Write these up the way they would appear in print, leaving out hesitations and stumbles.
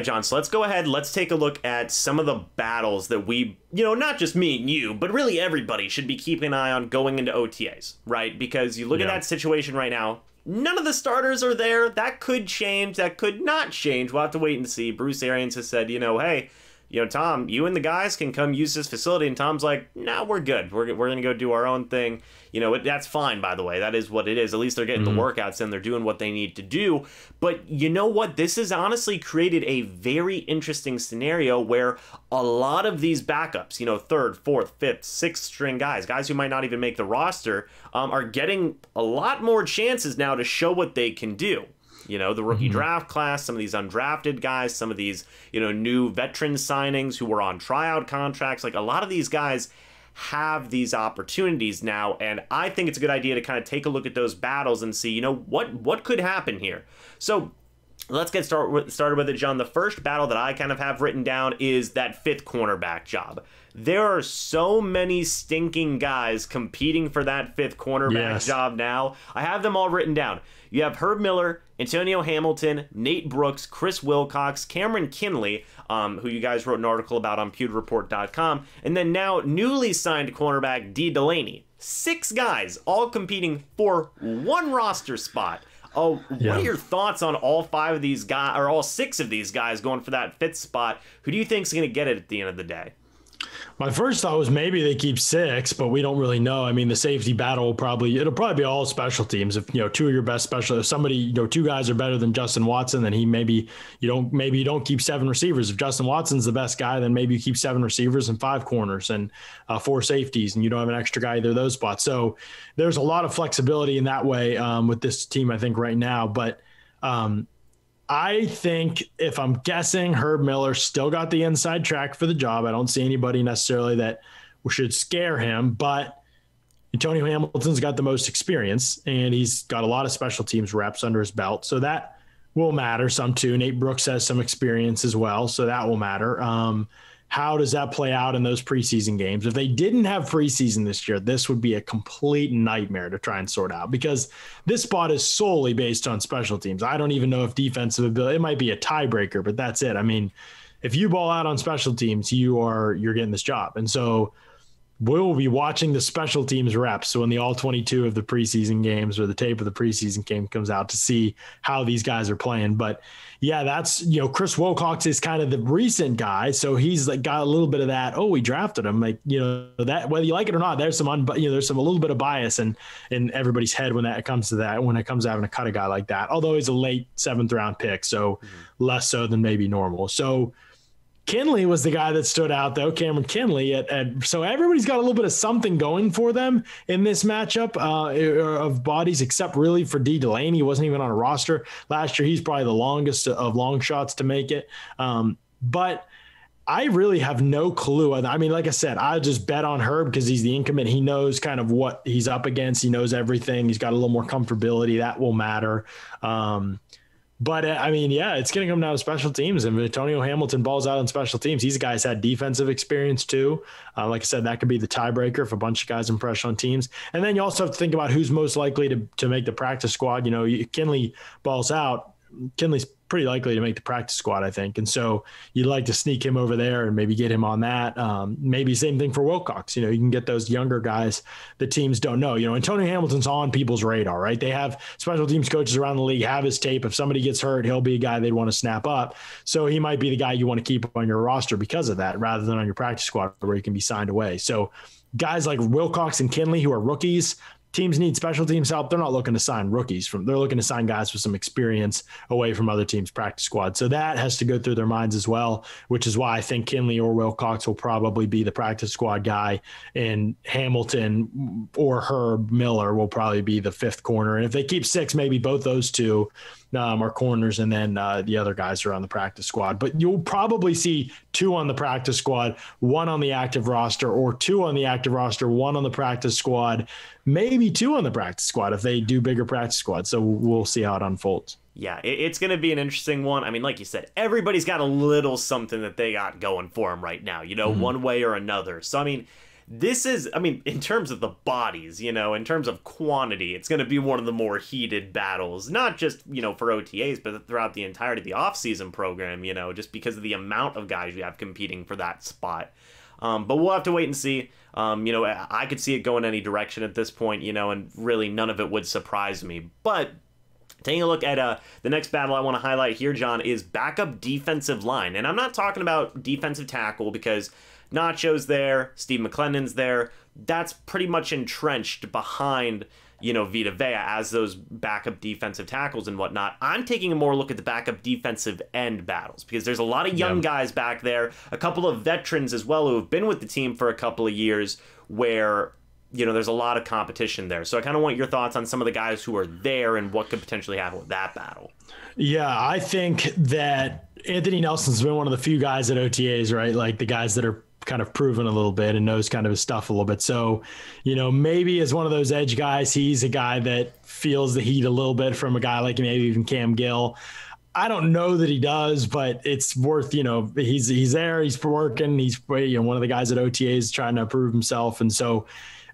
John, so let's go ahead. Let's take a look at some of the battles that we, not just me and you, but really everybody should be keeping an eye on going into OTAs, right? Because you look at that situation right now, none of the starters are there. That could change. That could not change. We'll have to wait and see. Bruce Arians has said, hey, Tom, you and the guys can come use this facility. And Tom's like, nah, we're good. We're going to go do our own thing. That's fine, by the way. That is what it is. At least they're getting the workouts in. They're doing what they need to do. But you know what? This has honestly created a very interesting scenario where a lot of these backups, third, fourth, fifth, sixth string guys who might not even make the roster, are getting a lot more chances now to show what they can do. The rookie draft class, some of these undrafted guys, some of these, new veteran signings who were on tryout contracts. Like, a lot of these guys have these opportunities now, and I think it's a good idea to kind of take a look at those battles and see, what could happen here. So let's get started with it, John. The first battle that I kind of have written down is that fifth cornerback job. There are so many stinking guys competing for that fifth cornerback job now. I have them all written down. You have Herb Miller, Antonio Hamilton, Nate Brooks, Chris Wilcox, Cameron Kinley, who you guys wrote an article about on PewterReport.com, and then now newly signed cornerback Dee Delaney. 6 guys all competing for one roster spot. What are your thoughts on all 5 of these guys, or all 6 of these guys going for that 5th spot? Who do you think is going to get it at the end of the day? My first thought was maybe they keep 6, but we don't really know. I mean, the safety battle it'll probably be all special teams. If 2 of your best special, if somebody 2 guys are better than Justin Watson, then maybe you don't keep 7 receivers. If Justin Watson's the best guy, then maybe you keep 7 receivers and 5 corners and 4 safeties, and you don't have an extra guy either of those spots. So there's a lot of flexibility in that way with this team, I think, right now. But I think, if I'm guessing, Herb Miller still got the inside track for the job. I don't see anybody necessarily that should scare him, but Antonio Hamilton's got the most experience, and he's got a lot of special teams reps under his belt. So that will matter some too. Nate Brooks has some experience as well, so that will matter. How does that play out in those preseason games? If they didn't have preseason this year, this would be a complete nightmare to try and sort out, because this spot is solely based on special teams. I don't even know if defensive ability, it might be a tiebreaker, but that's it. I mean, if you ball out on special teams, you're getting this job. And so we'll be watching the special teams reps. So when the all 22 of the preseason games or the tape of the preseason game comes out, to see how these guys are playing. But yeah, that's, Chris Wilcox is kind of the recent guy. So he's got a little bit of that. Oh, we drafted him. That, whether you like it or not, there's there's a little bit of bias in everybody's head when it comes to having to cut a guy like that. Although he's a late 7th round pick, so less so than maybe normal. So Kinley was the guy that stood out, though. Cameron Kinley. So everybody's got a little bit of something going for them in this matchup of bodies, except really for Dee Delaney. He wasn't even on a roster last year. He's probably the longest of long shots to make it. But I really have no clue. I mean, like I said, I just bet on Herb because he's the incumbent. He knows kind of what he's up against. He knows everything. He's got a little more comfortability. That will matter. But I mean, yeah, it's going to come down to special teams. And Antonio Hamilton balls out on special teams. These guys had defensive experience too. Like I said, that could be the tiebreaker if a bunch of guys impress on teams. And then you also have to think about who's most likely to make the practice squad. Kinley balls out. Kinley's pretty likely to make the practice squad, I think. And so you'd like to sneak him over there and maybe get him on that. Maybe same thing for Wilcox. You can get those younger guys that teams don't know. Antonio Hamilton's on people's radar, right? They have special teams coaches around the league have his tape. If somebody gets hurt, he'll be a guy they'd want to snap up. So he might be the guy you want to keep on your roster because of that, rather than on your practice squad where he can be signed away. So guys like Wilcox and Kinley, who are rookies, teams need special teams help. They're not looking to sign rookies they're looking to sign guys with some experience away from other teams' practice squad. So that has to go through their minds as well, which is why I think Kinley or Wilcox will probably be the practice squad guy, and Hamilton or Herb Miller will probably be the 5th corner. And if they keep 6, maybe both those two are corners, and then the other guys are on the practice squad. But you'll probably see 2 on the practice squad, 1 on the active roster, or 2 on the active roster, 1 on the practice squad, maybe 2 on the practice squad if they do bigger practice squads. So we'll see how it unfolds. Yeah, it's going to be an interesting one. I mean, like you said, everybody's got a little something that they got going for them right now, one way or another. So, I mean, this is, I mean, in terms of the bodies, you know, in terms of quantity, it's going to be one of the more heated battles, not just, you know, for OTAs, but throughout the entirety of the offseason program, you know, just because of the amount of guys you have competing for that spot. But we'll have to wait and see. You know, I could see it going any direction at this point, you know, and really none of it would surprise me. But taking a look at the next battle I want to highlight here, John, is backup defensive line. And I'm not talking about defensive tackle because Nacho's there, Steve McClendon's there. That's pretty much entrenched behind, you know, Vita Vea as those backup defensive tackles and whatnot. I'm taking a more look at the backup defensive end battles because there's a lot of young guys back there, a couple of veterans as well who have been with the team for a couple of years where, you know, there's a lot of competition there. So I kind of want your thoughts on some of the guys who are there and what could potentially happen with that battle. Yeah, I think that Anthony Nelson's been one of the few guys at OTAs, right? Like the guys that are kind of proven a little bit and knows kind of his stuff a little bit. So, you know, maybe as one of those edge guys, he's a guy that feels the heat a little bit from a guy like maybe even Cam Gill. I don't know that he does, but it's worth, you know, he's there, he's working, he's, you know, one of the guys at OTAs trying to prove himself. And so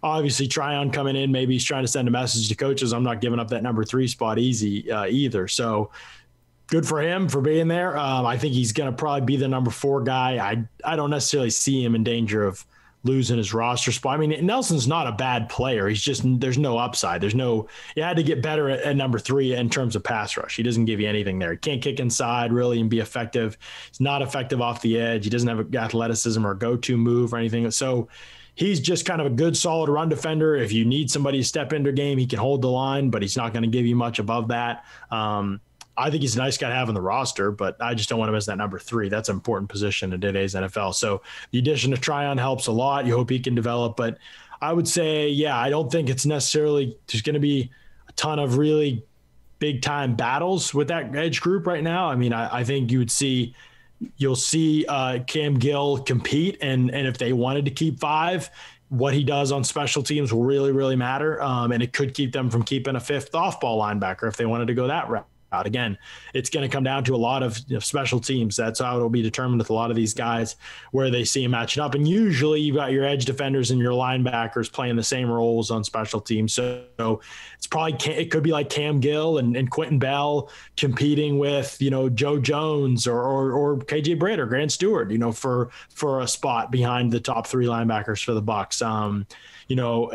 obviously Tryon coming in, maybe he's trying to send a message to coaches. I'm not giving up that number 3 spot easy either. So good for him for being there. I think he's going to probably be the number 4 guy. I don't necessarily see him in danger of losing his roster spot. I mean, Nelson's not a bad player. He's just, there's no upside. You had to get better at number 3 in terms of pass rush. He doesn't give you anything there. He can't kick inside really and be effective. He's not effective off the edge. He doesn't have athleticism or go-to move or anything. So he's just kind of a good, solid run defender. If you need somebody to step into a game, he can hold the line, but he's not going to give you much above that. I think he's a nice guy to have on the roster, but I just don't want to miss that number 3. That's an important position in today's NFL. So the addition of Tryon helps a lot. You hope he can develop, but I would say, yeah, I don't think it's necessarily there's going to be a ton of really big time battles with that edge group right now. I mean, I think you'll see Cam Gill compete, and if they wanted to keep 5, what he does on special teams will really, really matter. And it could keep them from keeping a 5th off-ball linebacker if they wanted to go that route. Again, it's going to come down to a lot of special teams. That's how it'll be determined with a lot of these guys, where they see him matching up. And usually you've got your edge defenders and your linebackers playing the same roles on special teams. So it could be like Cam Gill and Quentin Bell competing with, you know, Joe Jones or KJ Britt or Grant Stewart, you know, for a spot behind the top 3 linebackers for the Bucs. You know,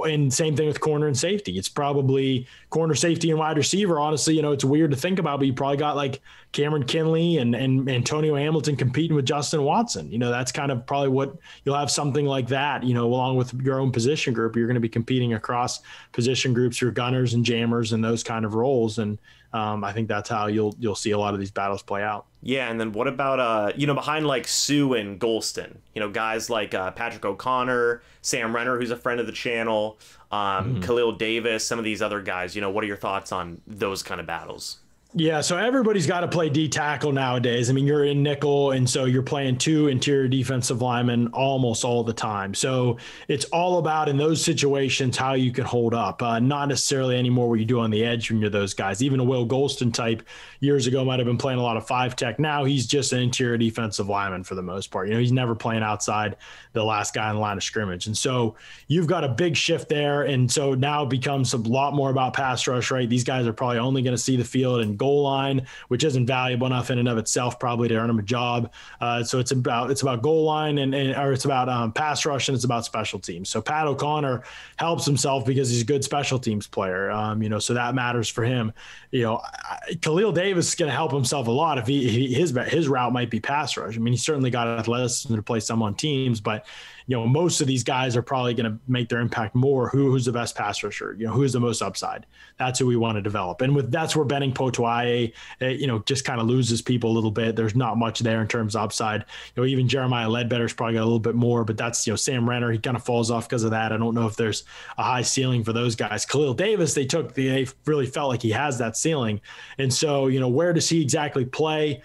and same thing with corner and safety. It's probably corner, safety, and wide receiver. Honestly, you know, it's weird to think about, but you probably got like Cameron Kinley and Antonio Hamilton competing with Justin Watson. You know, that's kind of probably what you'll have, something like that, you know, along with your own position group. You're going to be competing across position groups, your gunners and jammers and those kind of roles. And I think that's how you'll see a lot of these battles play out. Yeah, and then what about, you know, behind like Sue and Golston, you know, guys like Patrick O'Connor, Sam Renner, who's a friend of the channel, Khalil Davis, some of these other guys, you know, what are your thoughts on those kind of battles? Yeah, so everybody's got to play D tackle nowadays. I mean, you're in nickel, and so you're playing 2 interior defensive linemen almost all the time. So it's all about, in those situations, how you can hold up. Not necessarily anymore what you do on the edge when you're those guys. Even a Will Golston type years ago might have been playing a lot of 5 tech. Now he's just an interior defensive lineman for the most part. You know, he's never playing outside the last guy in the line of scrimmage. And so you've got a big shift there. And so now it becomes a lot more about pass rush, right? These guys are probably only going to see the field and goal line, which isn't valuable enough in and of itself probably to earn them a job. So it's about goal line or it's about pass rush, and it's about special teams. So Pat O'Connor helps himself because he's a good special teams player. You know, so that matters for him. You know, Khalil Davis is going to help himself a lot if his route might be pass rush. I mean, he's certainly got athleticism to play some on teams, but you know, most of these guys are probably going to make their impact more. Who's the best pass rusher? You know, who's the most upside? That's who we want to develop. And that's where Benning Potoae, you know, just kind of loses people a little bit. There's not much there in terms of upside. You know, even Jeremiah Ledbetter's probably got a little bit more, but that's, you know, Sam Renner, he kind of falls off because of that. I don't know if there's a high ceiling for those guys. Khalil Davis, they really felt like he has that ceiling. And so, you know, where does he exactly play?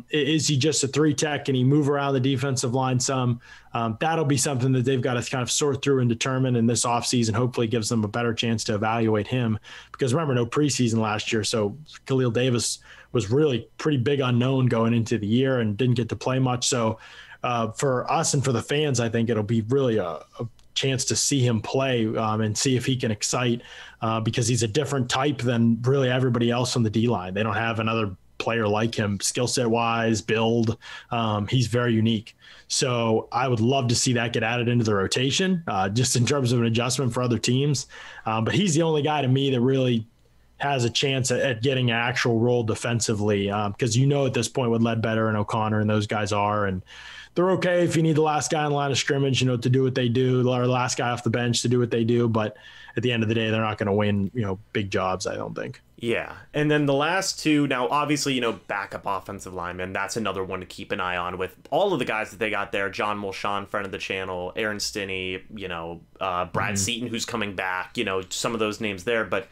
Is he just a 3 tech? Can he move around the defensive line some? That'll be something that they've got to kind of sort through and determine in this offseason. Hopefully gives them a better chance to evaluate him, because remember, no preseason last year. So Khalil Davis was really pretty big unknown going into the year and didn't get to play much. So for us and for the fans, I think it'll be really a chance to see him play and see if he can excite because he's a different type than really everybody else on the D-line. They don't have another player like him, skill set wise, build. He's very unique. So I would love to see that get added into the rotation just in terms of an adjustment for other teams. But he's the only guy to me that really has a chance at getting an actual role defensively because at this point what Ledbetter and O'Connor and those guys are, and they're okay if you need the last guy in the line of scrimmage, to do what they do, or the last guy off the bench to do what they do. But at the end of the day, they're not going to win, big jobs, I don't think. Yeah. And then the last two, now, obviously, backup offensive linemen, that's another one to keep an eye on with all of the guys that they got there. John Mulshawn, friend of the channel, Aaron Stinney, Brad Seaton, who's coming back, some of those names there. But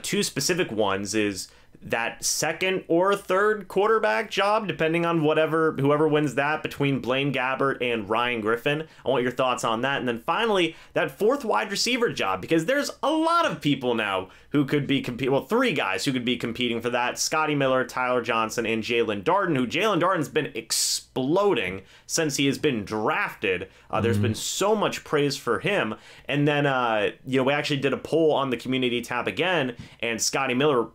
two specific ones is that second or third quarterback job, depending on whoever wins that, between Blaine Gabbert and Ryan Griffin. I want your thoughts on that. And then finally, that fourth wide receiver job, because there's a lot of people now who could be competing. Well, three guys who could be competing for that: Scotty Miller, Tyler Johnson, and Jalen Darden, who Jalen Darden's been exploding since he has been drafted. There's been so much praise for him. And then, we actually did a poll on the community tab again, and Scotty Miller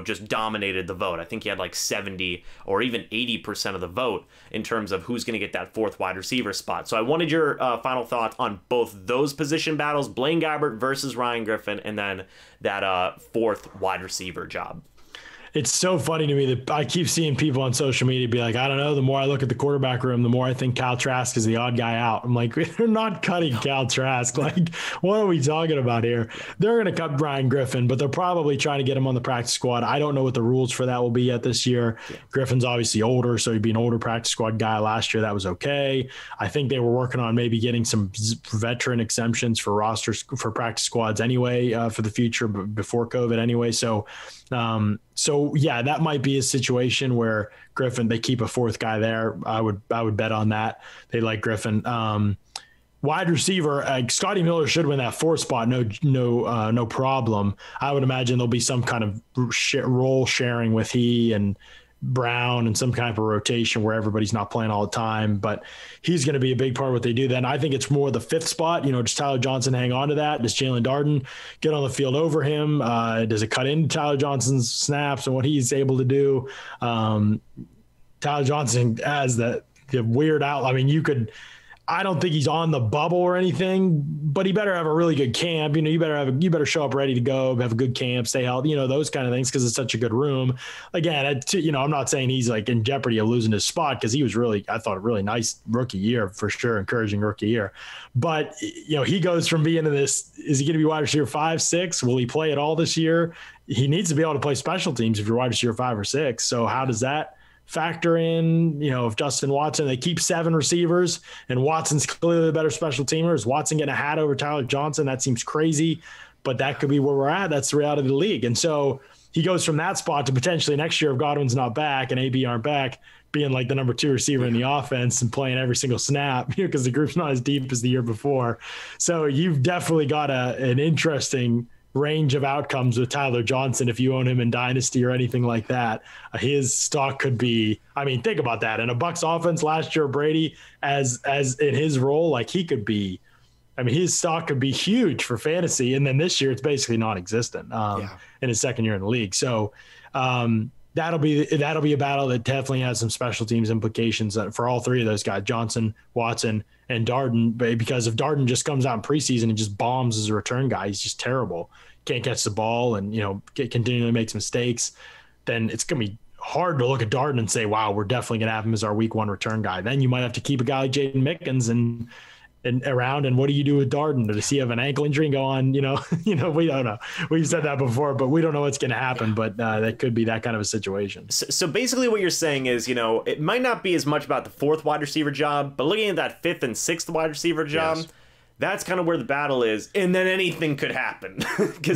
just dominated the vote. I think he had like 70 or even 80% of the vote in terms of who's going to get that fourth wide receiver spot. So I wanted your final thoughts on both those position battles, Blaine Gabbert versus Ryan Griffin, and then that fourth wide receiver job. It's so funny to me that I keep seeing people on social media be like, I don't know, the more I look at the quarterback room, the more I think Kyle Trask is the odd guy out. I'm like, they're not cutting Kyle Trask. Like, what are we talking about here? They're going to cut Ryan Griffin, but they're probably trying to get him on the practice squad. I don't know what the rules for that will be yet this year. Yeah. Griffin's obviously older, so he'd be an older practice squad guy. Last year, that was okay. I think they were working on maybe getting some veteran exemptions for rosters for practice squads anyway for the future, before COVID anyway. So yeah, that might be a situation where Griffin, they keep a fourth guy there. I would bet on that. They like Griffin. Wide receiver, Scotty Miller should win that fourth spot. No problem. I would imagine there'll be some kind of role sharing with he and Brown and some kind of a rotation where everybody's not playing all the time, but he's going to be a big part of what they do. Then I think it's more the fifth spot. Does Tyler Johnson hang on to that? Does Jalen Darden get on the field over him? Does it cut into Tyler Johnson's snaps and what he's able to do? Tyler Johnson has the weird out. I mean, I don't think he's on the bubble or anything, but he better have a really good camp. You better show up ready to go, have a good camp, stay healthy, those kind of things, because it's such a good room. Again, I'm not saying he's like in jeopardy of losing his spot, because he was I thought a really nice rookie year for sure, encouraging rookie year. But, he goes from being in this, is he going to be wide receiver 5, 6? Will he play at all this year? He needs to be able to play special teams if you're wide receiver 5 or 6. So how does that factor in, if Justin Watson, they keep 7 receivers and Watson's clearly the better special teamer. Is Watson getting a hat over Tyler Johnson? That seems crazy, but that could be where we're at. That's the reality of the league. And so he goes from that spot to potentially next year, if Godwin's not back and AB aren't back, being like the number 2 receiver in the offense and playing every single snap, because the group's not as deep as the year before. So you've definitely got an interesting range of outcomes with Tyler Johnson. If you own him in Dynasty or anything like that, his stock could be, think about that. In a Bucs offense last year, Brady as in his role, like he could be, his stock could be huge for fantasy. And then this year it's basically non-existent in his second year in the league. So that'll be a battle that definitely has some special teams implications for all three of those guys, Johnson, Watson, and Darden. Because if Darden just comes out in preseason and just bombs as a return guy, he's just terrible. Can't catch the ball and, continually makes mistakes, then it's going to be hard to look at Darden and say, wow, we're definitely going to have him as our week 1 return guy. Then you might have to keep a guy like Jaden Mickens and around. And what do you do with Darden? Does he have an ankle injury and go on? We don't know. We've said that before, but we don't know what's going to happen. But that could be that kind of a situation. So basically what you're saying is, it might not be as much about the 4th wide receiver job, but looking at that 5th and 6th wide receiver job, yes, that's kind of where the battle is, and then anything could happen.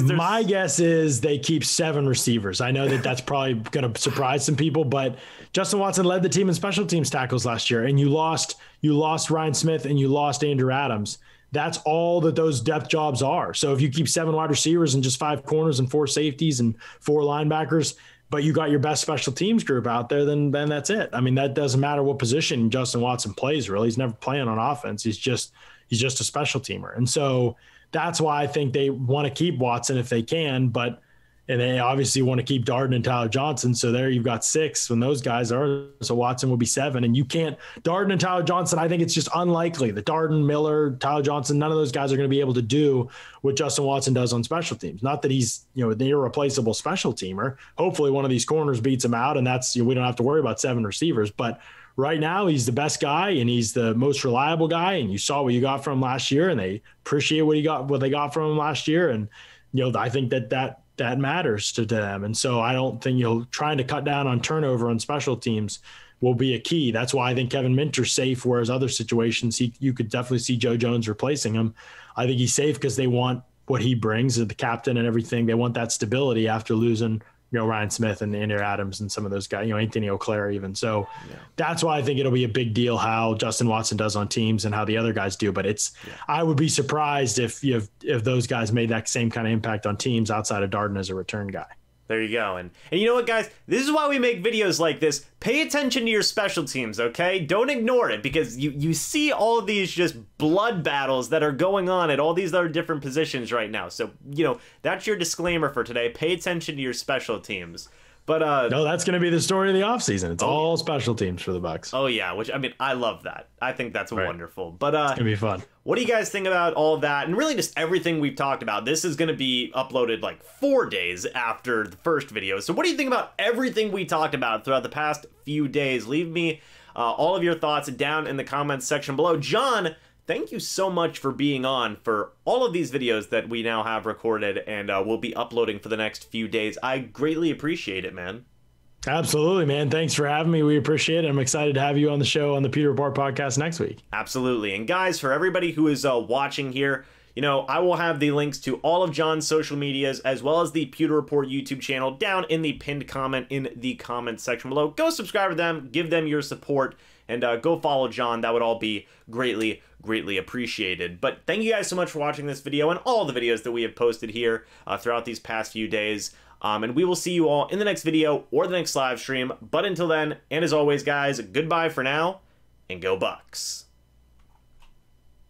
My guess is they keep 7 receivers. I know that's probably going to surprise some people, but Justin Watson led the team in special teams tackles last year, and you lost Ryan Smith and you lost Andrew Adams. That's all that those depth jobs are. So if you keep 7 wide receivers and just 5 corners and 4 safeties and 4 linebackers, but you got your best special teams group out there, then that's it. I mean, that doesn't matter what position Justin Watson plays, really. He's never playing on offense. He's just a special teamer. And so that's why I think they want to keep Watson if they can, and they obviously want to keep Darden and Tyler Johnson. So there you've got 6 when those guys are. So Watson will be 7. And you can't – Darden and Tyler Johnson, I think it's just unlikely that Darden, Miller, Tyler Johnson, none of those guys are going to be able to do what Justin Watson does on special teams. Not that he's, an irreplaceable special teamer. Hopefully one of these corners beats him out, and that's we don't have to worry about 7 receivers. But right now he's the best guy, and he's the most reliable guy, and you saw what you got from him last year, and they appreciate what they got from him last year. And, I think that matters to them. And so I don't think trying to cut down on turnover on special teams will be a key. That's why I think Kevin Minter's safe, whereas other situations you could definitely see Joe Jones replacing him. I think he's safe because they want what he brings as the captain and everything. They want that stability after losing, Ryan Smith and Andrew Adams and some of those guys, Anthony O'Clair even. So that's why I think it'll be a big deal how Justin Watson does on teams and how the other guys do. But I would be surprised if those guys made that same kind of impact on teams outside of Darden as a return guy. There you go. And you know what, guys? This is why we make videos like this. Pay attention to your special teams, okay? Don't ignore it, because you see all of these just blood battles that are going on at all these other different positions right now. So, that's your disclaimer for today. Pay attention to your special teams. But no, that's going to be the story of the offseason. It's all special teams for the Bucs. Oh, yeah, which, I love that. I think that's wonderful. But it's going to be fun. What do you guys think about all of that? And really just everything we've talked about. This is going to be uploaded like 4 days after the first video. So what do you think about everything we talked about throughout the past few days? Leave me all of your thoughts down in the comments section below. John, thank you so much for being on for all of these videos that we now have recorded and we'll be uploading for the next few days. I greatly appreciate it, man. Absolutely, man. Thanks for having me. We appreciate it. I'm excited to have you on the show on the Pewter Report podcast next week. Absolutely. And guys, for everybody who is watching here, I will have the links to all of John's social medias as well as the Pewter Report YouTube channel down in the pinned comment in the comments section below. Go subscribe to them, give them your support, and go follow John. That would all be greatly appreciated. But thank you guys so much for watching this video and all the videos that we have posted here throughout these past few days. And we will see you all in the next video or the next live stream. But until then, and as always, guys, goodbye for now, and go Bucs.